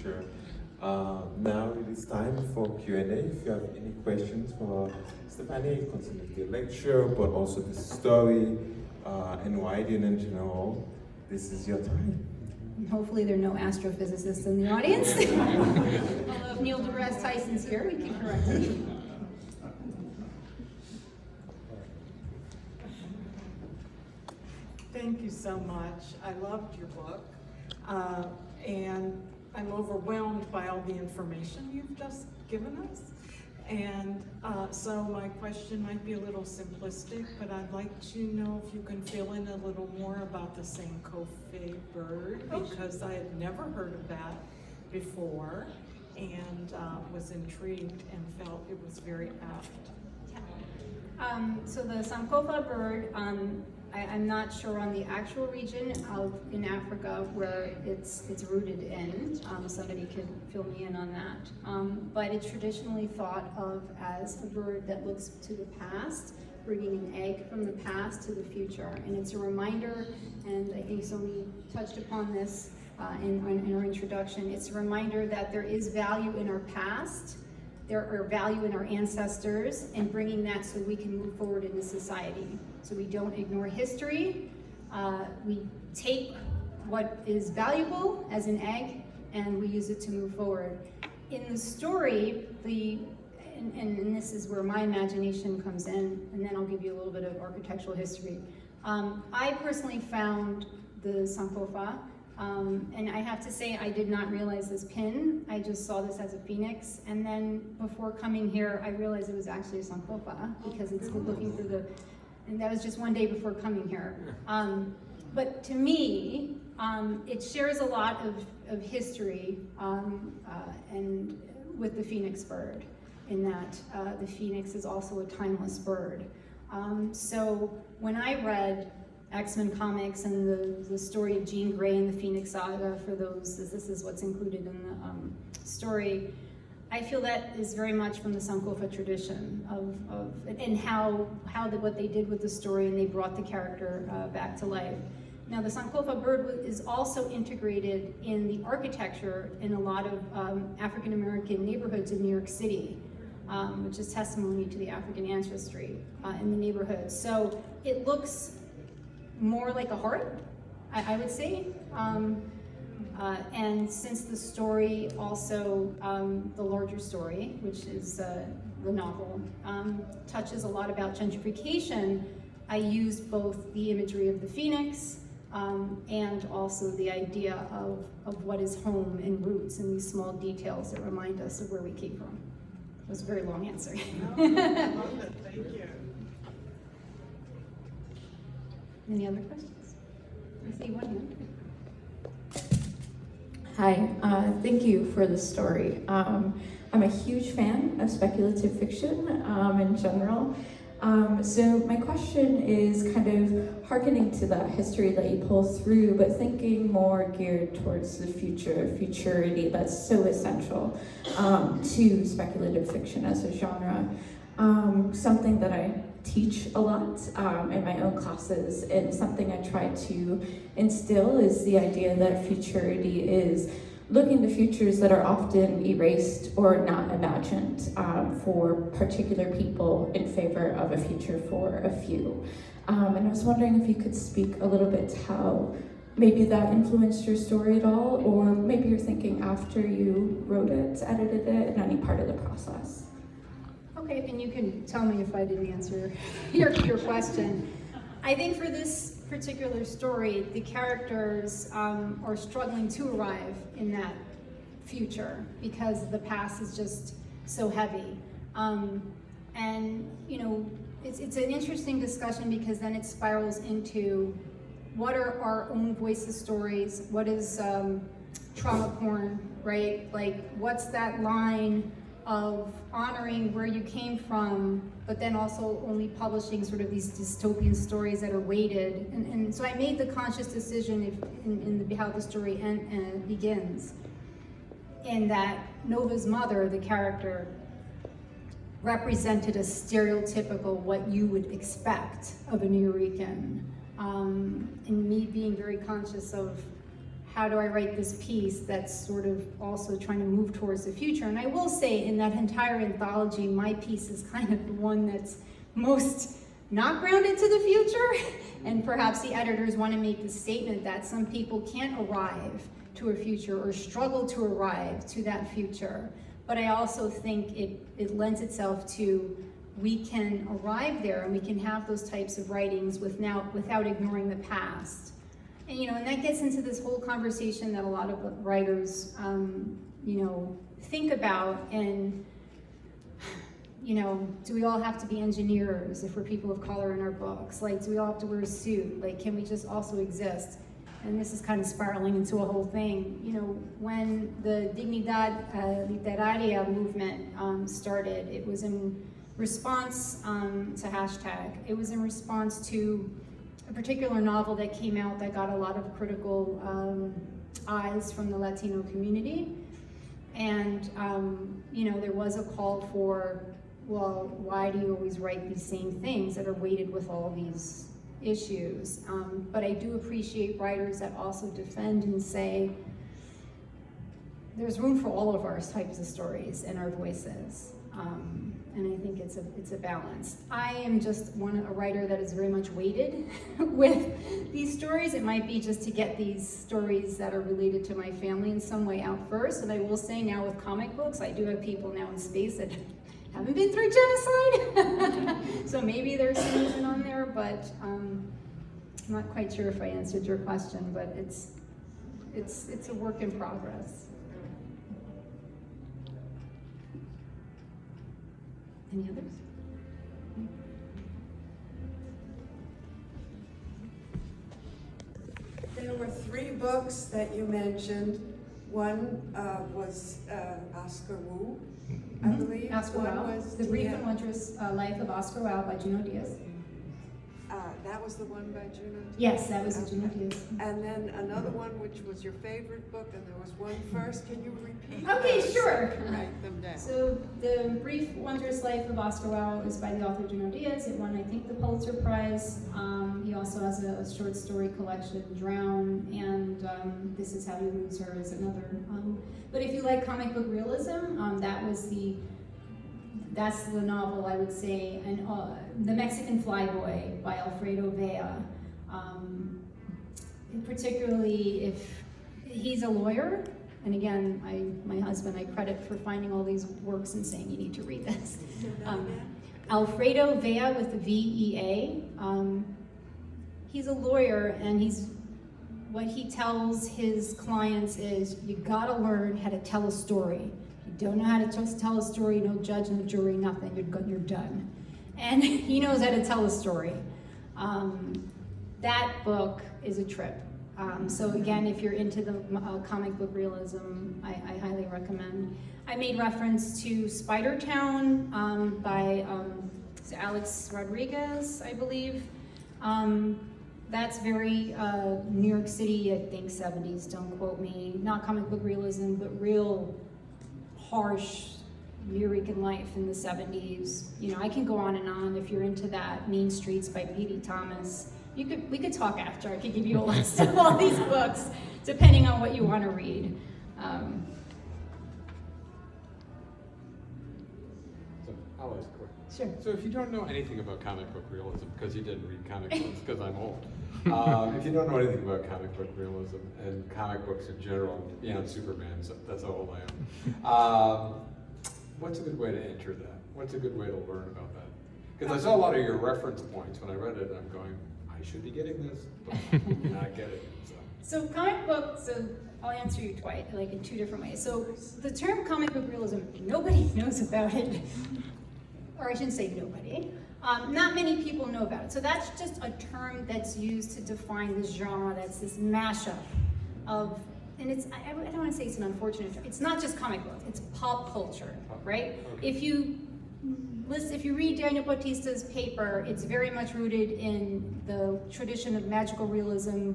future. Now it is time for Q&A. If you have any questions for Stephanie concerning the lecture, but also the story and writing in general, this is your time. Hopefully there are no astrophysicists in the audience. Although if Neil deGrasse Tyson's here, we can correct him. Thank you so much. I loved your book, and I'm overwhelmed by all the information you've just given us. And so my question might be a little simplistic, but I'd like to know if you can fill in a little more about the Sankofa bird, because I had never heard of that before, and was intrigued and felt it was very apt. So the Sankofa bird, I'm not sure on the actual region in Africa where it's rooted in. Somebody could fill me in on that. But it's traditionally thought of as a bird that looks to the past, bringing an egg from the past to the future. And it's a reminder, and I think Somi touched upon this in our introduction, it's a reminder that there is value in our past, there are value in our ancestors, and bringing that so we can move forward in the society. So we don't ignore history. We take what is valuable as an egg and we use it to move forward. In the story, and this is where my imagination comes in, and then I'll give you a little bit of architectural history. I personally found the Sankofa, and I have to say I did not realize this pin. I just saw this as a phoenix, and then before coming here, I realized it was actually a Sankofa because it's looking through the. And that was just one day before coming here. But to me, it shares a lot of history and with the phoenix bird, in that the phoenix is also a timeless bird. So when I read X-Men comics and the story of Jean Grey and the Phoenix Saga, for those, this is what's included in the story, I feel that is very much from the Sankofa tradition and what they did with the story, and they brought the character back to life. Now the Sankofa bird is also integrated in the architecture in a lot of African American neighborhoods in New York City, which is testimony to the African ancestry in the neighborhood. So it looks more like a heart, I would say. And since the story also, the larger story, which is the novel, touches a lot about gentrification, I used both the imagery of the phoenix and also the idea of what is home and roots and these small details that remind us of where we came from. It was a very long answer. No, I love it. Thank you. Any other questions? I see one hand. Hi, thank you for the story. I'm a huge fan of speculative fiction in general. So my question is kind of hearkening to that history that you pull through, but thinking more geared towards the futurity that's so essential to speculative fiction as a genre. Something that I teach a lot in my own classes, and something I try to instill is the idea that futurity is looking to futures that are often erased or not imagined for particular people in favor of a future for a few. And I was wondering if you could speak a little bit to how maybe that influenced your story at all, or maybe you're thinking after you wrote it, edited it, in any part of the process. Okay, and you can tell me if I didn't answer your question. I think for this particular story, the characters are struggling to arrive in that future because the past is just so heavy. And you know, it's an interesting discussion because then it spirals into what are our own voices stories, what is trauma porn, right? Like, what's that line of honoring where you came from, but then also only publishing sort of these dystopian stories that are weighted. And so I made the conscious decision in how the story begins, in that Nova's mother, the character, represented a stereotypical what you would expect of a Nuyorican. And me being very conscious of how do I write this piece that's sort of also trying to move towards the future? And I will say in that entire anthology, my piece is kind of the one that's most not grounded to the future. And perhaps the editors want to make the statement that some people can't arrive to a future or struggle to arrive to that future. But I also think it lends itself to, we can arrive there and we can have those types of writings without ignoring the past. And, and that gets into this whole conversation that a lot of writers, think about. And, do we all have to be engineers if we're people of color in our books? Like, do we all have to wear a suit? Like, can we just also exist? And this is kind of spiraling into a whole thing. When the Dignidad Literaria movement started, it was in response to hashtag. It was in response to a particular novel that came out that got a lot of critical eyes from the Latino community. And, there was a call for, well, why do you always write these same things that are weighted with all these issues? But I do appreciate writers that also defend and say, there's room for all of our types of stories and our voices. And I think it's a balance. I am just a writer that is very much weighted with these stories. It might be just to get these stories that are related to my family in some way out first. And I will say now with comic books, I do have people now in space that haven't been through genocide. So maybe there's some movement on there, but I'm not quite sure if I answered your question, but it's a work in progress. Any others? There were 3 books that you mentioned. One was Oscar Wu, I believe. Oscar One Wilde. was The Brief and Wondrous Life of Oscar Wilde by Junot Diaz. That was the one by Juno? Yes, that was Junot Diaz. And then another one, which was your favorite book, and there was one first. Can you repeat Okay, those? sure. Write them down. So the Brief Wondrous Life of Oscar Wilde is by the author Junot Diaz. It won, I think, the Pulitzer Prize. He also has a short story collection, Drown, and This Is How You Lose Her is another. But if you like comic book realism, that's the novel, I would say, and The Mexican Flyboy by Alfredo Vea. Particularly if he's a lawyer, and again, my husband, I credit for finding all these works and saying you need to read this. Alfredo Vea with the V-E-A. He's a lawyer, and what he tells his clients is, you gotta learn how to tell a story. You don't know how to just tell a story, no judge, no jury, nothing, you're done. And he knows how to tell a story. That book is a trip. So again, if you're into the comic book realism, I highly recommend. I made reference to Spider Town by Alex Rodriguez, I believe. That's very New York City, I think 70s, don't quote me. Not comic book realism, but real harsh New York life in the 70s. I can go on and on. If you're into that, Mean Streets by P.D. Thomas. We could talk after. I could give you a list of all these books, depending on what you want to read. So I'll ask a question. Sure. So if you don't know anything about comic book realism, because you didn't read comic books, because I'm old, if you don't know anything about comic book realism and comic books in general, beyond Superman, so that's how old I am, what's a good way to enter that? What's a good way to learn about that? Because I saw a lot of your reference points when I read it, and I'm going, I should be getting this, but I'm not getting it. So comic book, so I'll answer you twice, like in 2 different ways. So the term comic book realism, nobody knows about it. Or I shouldn't say nobody. Not many people know about it. So that's just a term that's used to define this genre, that's this mashup of, and I don't want to say it's an unfortunate term. It's not just comic books, it's pop culture, right? Okay. If you read Daniel Bautista's paper, it's very much rooted in the tradition of magical realism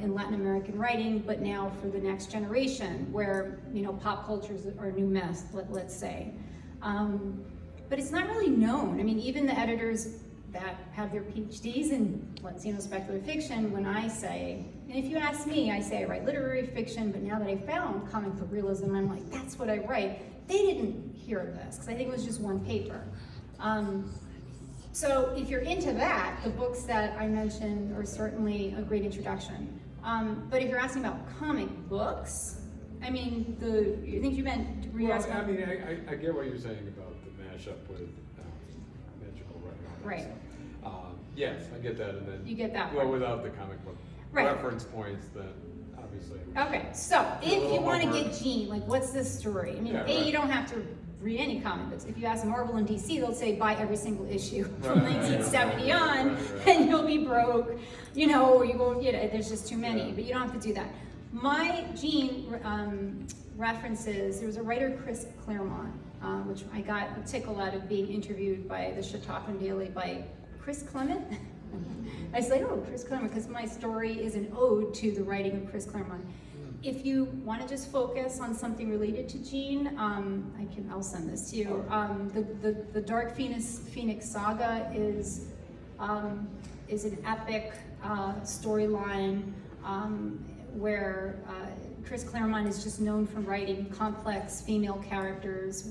in Latin American writing, but now for the next generation, where pop cultures are new myths, let's say. But it's not really known. I mean, even the editors that have their PhDs in Latino speculative fiction, when I say, And if you ask me, I say I write literary fiction, but now that I found comic book realism, I'm like, that's what I write. They didn't hear of this, because I think it was just one paper. So if you're into that, the books that I mentioned are certainly a great introduction. But if you're asking about comic books, I mean, I think you meant, were you asking? I mean, I get what you're saying about the mashup with magical writing. Right. Yes, I get that, and then You get that well, part. without the comic book Right. reference points, then obviously. Okay, so A if little you want to homework. get Gene, like, what's this story? I mean, Yeah, A, right. you don't have to read any comic books. If you ask Marvel and DC, they'll say buy every single issue from Right, 1970 on, right. and you'll be broke, or you won't, there's just too many, Yeah. but you don't have to do that. My Gene references, there was a writer, Chris Claremont, which I got a tickle out of being interviewed by the Chautauqua Daily by Chris Clement. I say, oh, Chris Claremont, because my story is an ode to the writing of Chris Claremont. If you want to just focus on something related to Gene, I'll send this to you. The Dark Phoenix Saga is an epic storyline where Chris Claremont is just known for writing complex female characters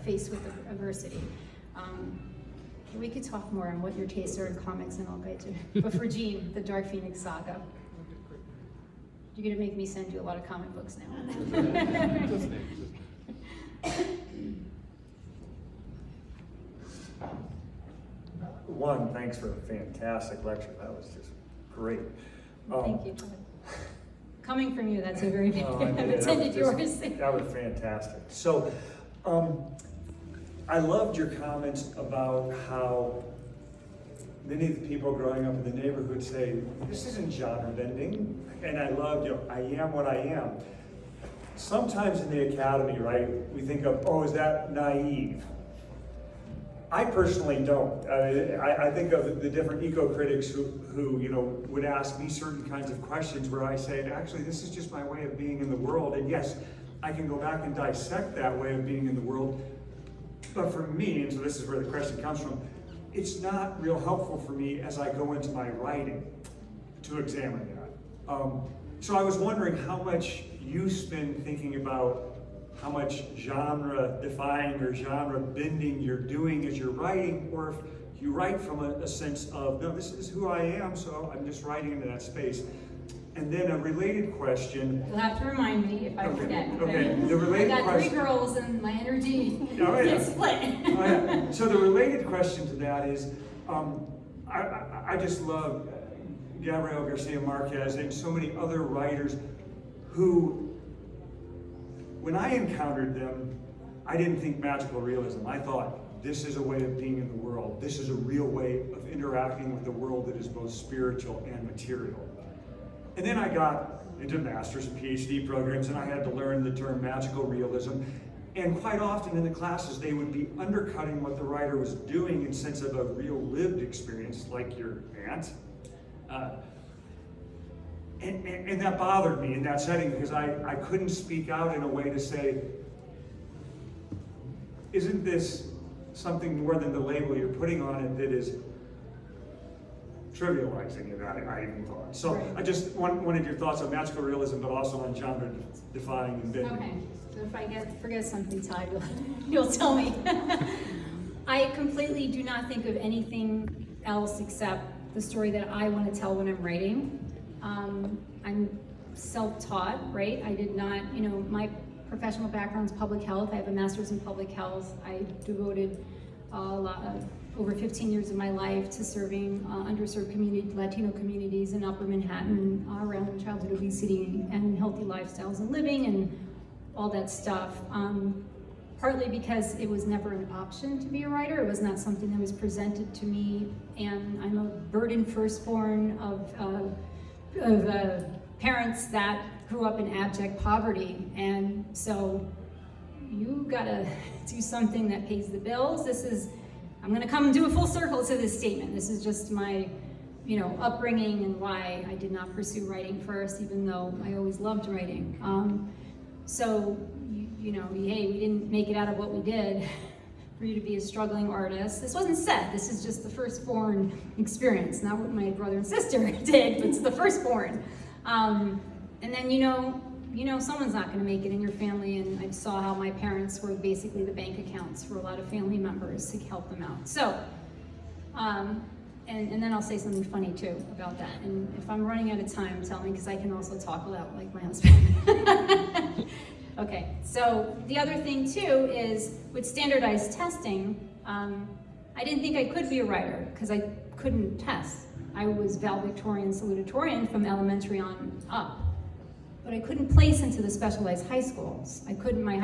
faced with adversity. We could talk more on what your tastes are in comics, and I'll guide you. But for Gene, the Dark Phoenix Saga. You're gonna make me send you a lot of comic books now. Just name. One, thanks for a fantastic lecture. That was just great. Thank you, Todd. Coming from you, that's a very big Oh, I've that attended was yours. just- That was fantastic. So, I loved your comments about how many of the people growing up in the neighborhood say, this isn't genre bending. And I loved, I am what I am. Sometimes in the academy, right, we think of, oh, is that naive? I personally don't. I think of the different eco-critics who would ask me certain kinds of questions where I say, actually, this is just my way of being in the world. And yes, I can go back and dissect that way of being in the world. But for me, and so this is where the question comes from, it's not real helpful for me as I go into my writing to examine that. So I was wondering how much you spend thinking about how much genre defying or genre bending you're doing as you're writing, or if you write from a sense of, no, this is who I am, so I'm just writing into that space. And then a related question. You'll have to remind me if I forget. Okay, the related I got question. 3 girls and my energy Oh, yeah. is split. Oh, yeah. So the related question to that is, I just love Gabriel Garcia Marquez and so many other writers who, when I encountered them, I didn't think magical realism. I thought, this is a way of being in the world. This is a real way of interacting with the world that is both spiritual and material. And then I got into master's and PhD programs, and I had to learn the term magical realism. And quite often in the classes, they would be undercutting what the writer was doing in sense of a real lived experience, like your aunt. And that bothered me in that setting, because I couldn't speak out in a way to say, isn't this something more than the label you're putting on it that is trivializing it, I even thought. So Right. I just wanted your thoughts on magical realism, but also on genre defying and bending. Okay, so if I forget something, Todd, you'll tell me. I completely do not think of anything else except the story that I want to tell when I'm writing. I'm self-taught, right? I did not, my professional background is public health. I have a master's in public health. I devoted over 15 years of my life to serving underserved Latino communities in Upper Manhattan around childhood obesity and healthy lifestyles and living and all that stuff. Partly because it was never an option to be a writer. It was not something that was presented to me, and I'm a burdened firstborn of parents that grew up in abject poverty, and so you gotta do something that pays the bills. I'm gonna come and do a full circle to this statement. This is just my, upbringing and why I did not pursue writing first, even though I always loved writing. Hey, we didn't make it out of what we did for you to be a struggling artist. This wasn't said. This is just the firstborn experience, not what my brother and sister did, but it's the firstborn. And then, someone's not gonna make it in your family, and I saw how my parents were basically the bank accounts for a lot of family members to help them out. So, and then I'll say something funny too about that. And if I'm running out of time, tell me, because I can also talk a lot like my husband. Okay, so the other thing too is with standardized testing, I didn't think I could be a writer because I couldn't test. I was valedictorian, salutatorian from elementary on up, but I couldn't place into the specialized high schools. I couldn't, my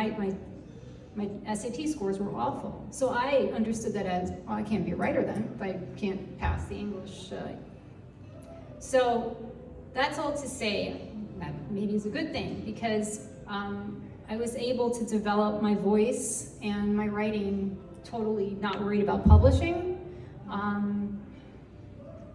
SAT scores were awful. So I understood that as, well, I can't be a writer then if I can't pass the English. So that's all to say that maybe is a good thing, because I was able to develop my voice and my writing, totally not worried about publishing.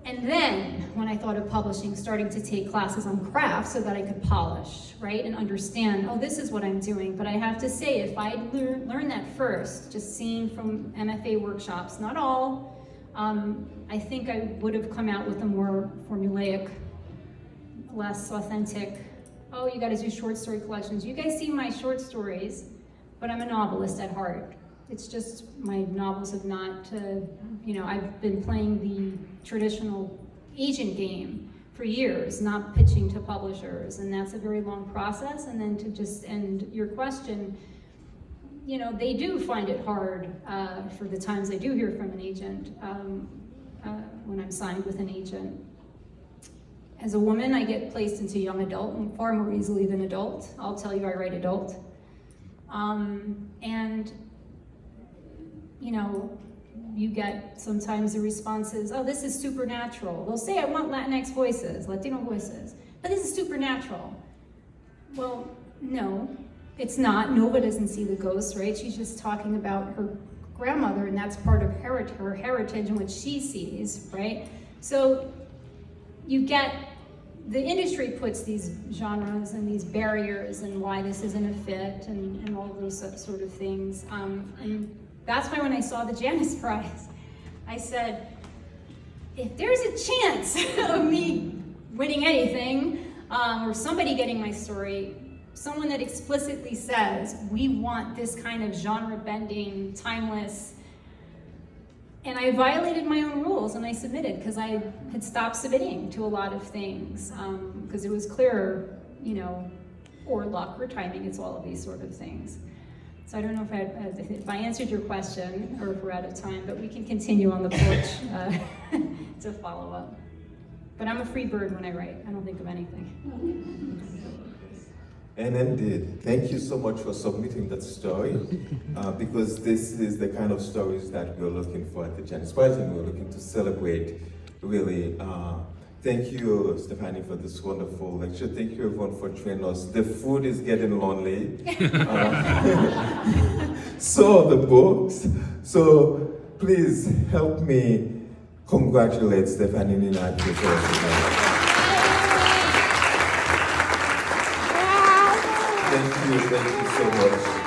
And then, when I thought of publishing, starting to take classes on craft so that I could polish, right? And understand, oh, this is what I'm doing. But I have to say, if I learned that first, just seeing from MFA workshops, not all, I think I would have come out with a more formulaic, less authentic, oh, you gotta do short story collections. You guys see my short stories, but I'm a novelist at heart. It's just my novels have not, I've been playing the traditional agent game for years, not pitching to publishers, and that's a very long process. And then to just end your question, they do find it hard for the times I do hear from an agent, when I'm signed with an agent. As a woman, I get placed into young adult far more easily than adult. I'll tell you, I write adult. And you get sometimes the responses, oh, this is supernatural. They'll say, I want Latinx voices, Latino voices, but this is supernatural. Well, no, it's not. Nova doesn't see the ghosts, right? She's just talking about her grandmother, and that's part of her heritage and what she sees, right? So you get, the industry puts these genres and these barriers and why this isn't a fit and all of those sort of things. And that's why when I saw the Janus Prize, I said, if there's a chance of me winning anything, or somebody getting my story, someone that explicitly says, we want this kind of genre-bending, timeless, and I violated my own rules and I submitted because I had stopped submitting to a lot of things because it was clear, or luck or timing, it's all of these sort of things. So I don't know if I answered your question or if we're out of time, but we can continue on the porch to follow up. But I'm a free bird when I write. I don't think of anything. And indeed, thank you so much for submitting that story, because this is the kind of stories that we're looking for at the Janus Prize, and we're looking to celebrate, really. Thank you, Stephanie, for this wonderful lecture. Thank you, everyone, for joining us. The food is getting lonely. So the books. So please help me congratulate Stephanie Nina Pitsirilos. Thank you so much.